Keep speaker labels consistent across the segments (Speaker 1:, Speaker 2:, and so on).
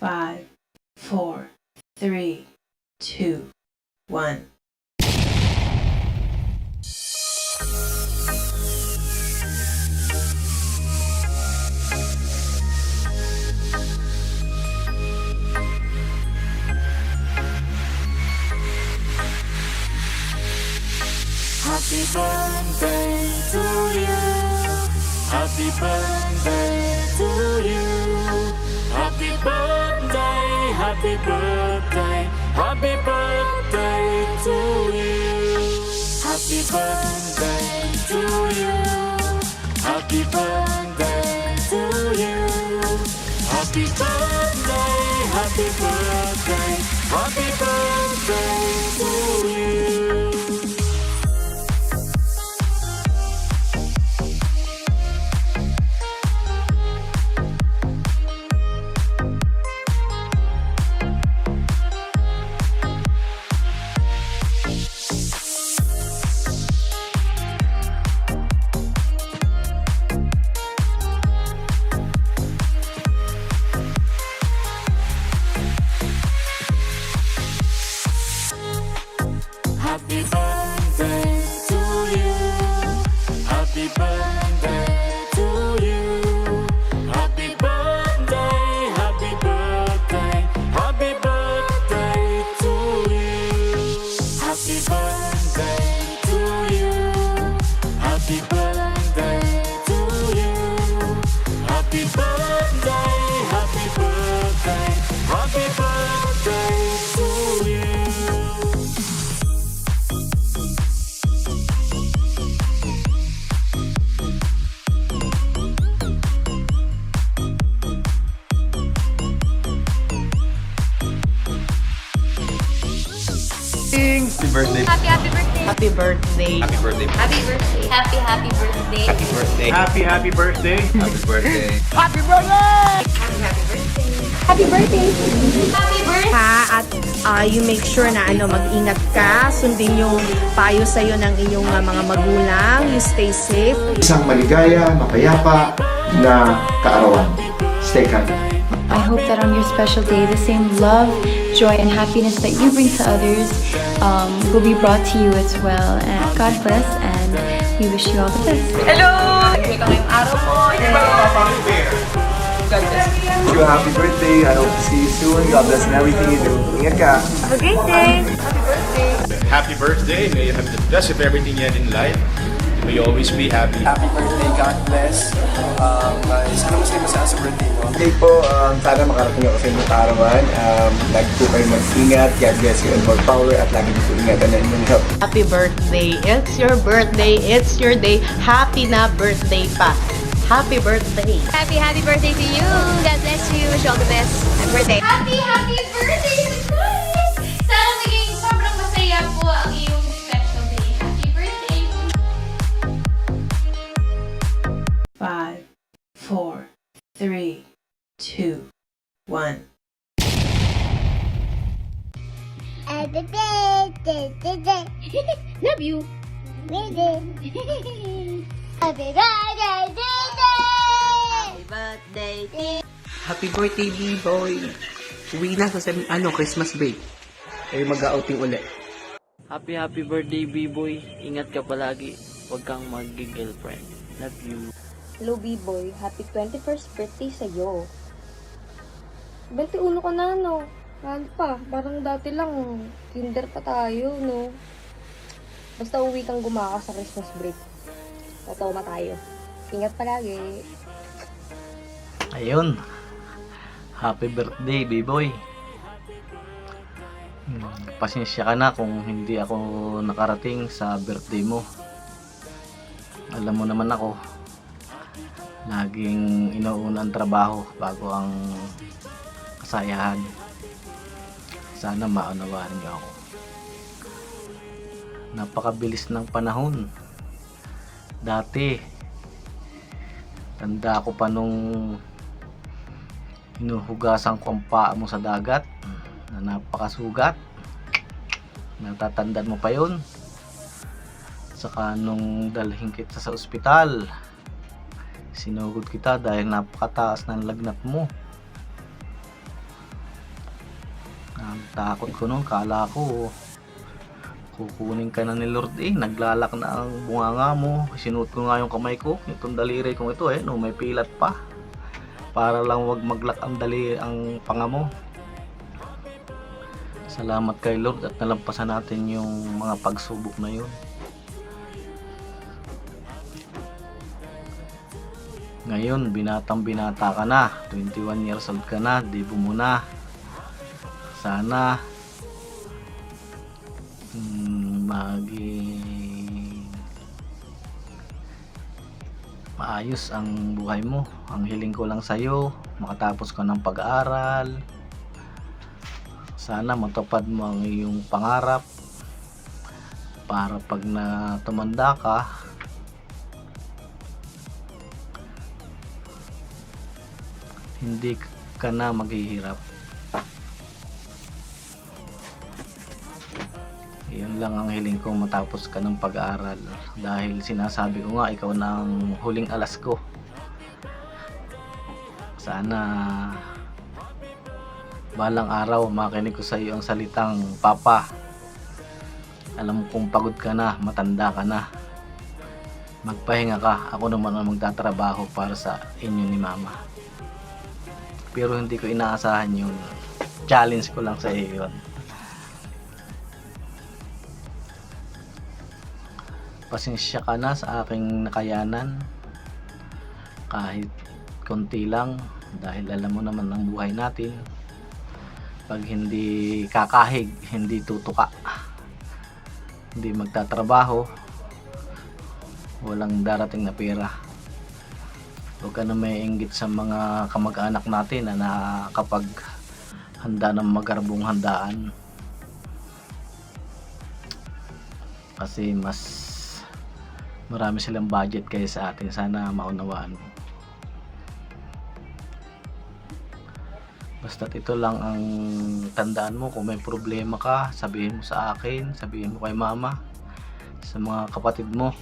Speaker 1: 5, 4, 3, 2, 1.
Speaker 2: Happy birthday to you. Happy birthday to you. Happy birthday, happy birthday, happy birthday to you. Happy birthday to you. Happy birthday to you. Happy birthday, happy birthday, happy birthday to you. Happy birthday to you. Happy birthday to you. Happy birthday, happy birthday, happy birthday to you. Happy birthday to you. Happy birthday to you. Happy birthday, happy birthday, happy birthday to you.
Speaker 3: Happy birthday.
Speaker 4: Happy birthday.
Speaker 5: Happy birthday.
Speaker 3: Happy birthday.
Speaker 4: Happy birthday. Happy birthday.
Speaker 3: Happy birthday.
Speaker 6: Happy birthday.
Speaker 3: Happy birthday.
Speaker 5: Happy birthday!
Speaker 4: Happy birthday. Happy birthday.
Speaker 5: Ha, at you make sure na mag-ingat ka, sundin yung payo sa'yo ng iyong mga magulang, you stay safe.
Speaker 7: Isang maligaya, mapayapa na kaarawan. Stay kind.
Speaker 8: I hope that on your special day, the same love, joy, and happiness that you bring to others will be brought to you as well. And God bless, and we wish you all the best.
Speaker 5: Hello! Enjoy ka ngayong araw mo. God bless.
Speaker 6: Wish you a happy birthday. I hope to see you soon. God bless in everything you do. Ingat ka.
Speaker 5: Have a great day!
Speaker 9: Happy birthday. May you have the best of everything you had in life. May you always be happy.
Speaker 6: Happy birthday. God bless. Sana masaya sa birthday mo. Okay po, sana makarating ako sa inyong kaarawan. Lagi po kayo mag-ingat. God bless you and more power. At lagi po ingatan na inyong health.
Speaker 5: Happy birthday! It's your birthday! It's your day! Happy na birthday pa! Happy birthday!
Speaker 4: Happy birthday to you. God bless you. Wish you all the best. Happy birthday. Happy birthday, surprise! Sana maging sobrang masaya po ang iyong special day. Happy birthday.
Speaker 1: 5, 4, 3, 2, 1.
Speaker 4: Love you.
Speaker 10: Happy birthday, B-boy! Uwi na sa Christmas break. Eh, mag-outing ulit.
Speaker 11: Happy birthday, B-boy. Ingat ka palagi. Huwag kang mag-girlfriend. Love you.
Speaker 8: Hello, B-boy. Happy 21st birthday sa'yo. 21 ka na, no? Ano pa? Parang dati lang, kinder pa tayo, no? Basta uwi kang gumakas sa Christmas break. Tatoma tayo. Ingat palagi.
Speaker 11: Ayun. Happy birthday, B-boy. Pasensya ka na kung hindi ako nakarating sa birthday mo. Alam mo naman ako, laging inuuna ang trabaho bago ang kasayahan. Sana maunawaan niyo ako. Napakabilis ng panahon. Dati, tanda ko pa nung hinuhugasan ko ang paa mo sa dagat na napakasugat. Natatandaan mo pa yun? Saka nung dalhin kita sa ospital, sinugod kita dahil napakataas ng lagnat mo. Ang takot ko nun, kala ko kukunin ka na ni Lord naglalak na ang bunganga mo. Sinuot ko nga yung kamay ko, itong daliri kong ito no, may pilat pa para lang wag maglak ang panga mo. Salamat kay Lord at nalampasan natin yung mga pagsubok na yun. Ngayon, binata ka na, 21 years old ka na, debo mo na. Sana maging maayos ang buhay mo. Ang hiling ko lang sa'yo, makatapos ka ng pag-aaral. Sana matupad mo ang iyong pangarap para pag tumanda ka, hindi ka na maghihirap. Yun lang ang hiling ko, matapos ka ng pag-aaral. Dahil sinasabi ko nga, ikaw na ang huling alas ko. Sana balang araw makinig ko sa iyo ang salitang, Papa, alam kong pagod ka na, matanda ka na, magpahinga ka, ako naman ang magtatrabaho para sa inyo ni Mama. Pero hindi ko inaasahan yun. Challenge ko lang sa iyo yun. Pasensya ka na sa aking nakayanan, kahit konti lang, dahil alam mo naman ang buhay natin. Pag hindi kakahig, hindi tutuka, hindi magtatrabaho, walang darating na pera. Huwag ka na may inggit sa mga kamag-anak natin na nakakapag handa ng magarbong handaan, kasi mas marami silang budget kaysa sa atin. Sana maunawaan mo. Basta't ito lang ang tandaan mo, kung may problema ka, sabihin mo sa akin, sabihin mo kay Mama, sa mga kapatid mo.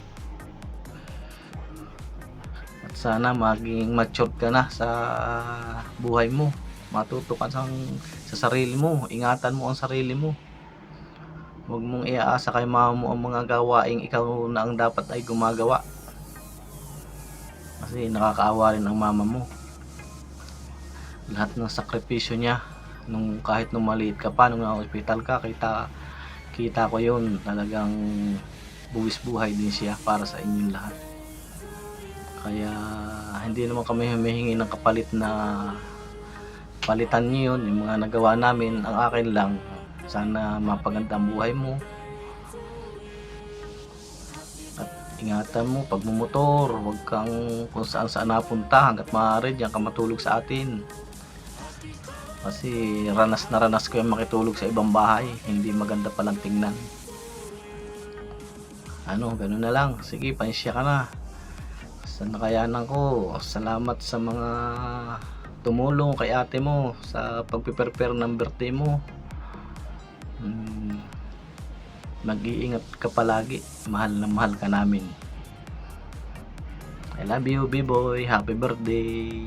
Speaker 11: At sana maging mature ka na sa buhay mo, matuto ka sa sarili mo, ingatan mo ang sarili mo. Huwag mong iaasa kay Mama mo ang mga gawaing ikaw na ang dapat ay gumagawa, kasi nakakaawa rin ang Mama mo. Lahat ng sakripisyo niya kahit nung maliit ka pa, nung na-hospital ka, kita ko yun. Talagang buwis buhay din siya para sa inyong lahat. Kaya hindi naman kami humihingi ng kapalit na palitan niyo yun, yung mga nagawa namin. Ang akin lang, sana mapaganda ang buhay mo at ingatan mo pag mumotor. Huwag kang kung saan napunta, hanggat maaari diyan ka matulog sa atin, kasi ranas na ranas ko yung makitulog sa ibang bahay, hindi maganda palang tingnan. Ganun na lang. Sige, pansya ka na sa nakayanan ko. Salamat sa mga tumulong kay ate mo sa pagpiprepare ng birthday mo. Mag-iingat ka palagi, mahal na mahal ka namin. I love you, B-boy. Happy birthday.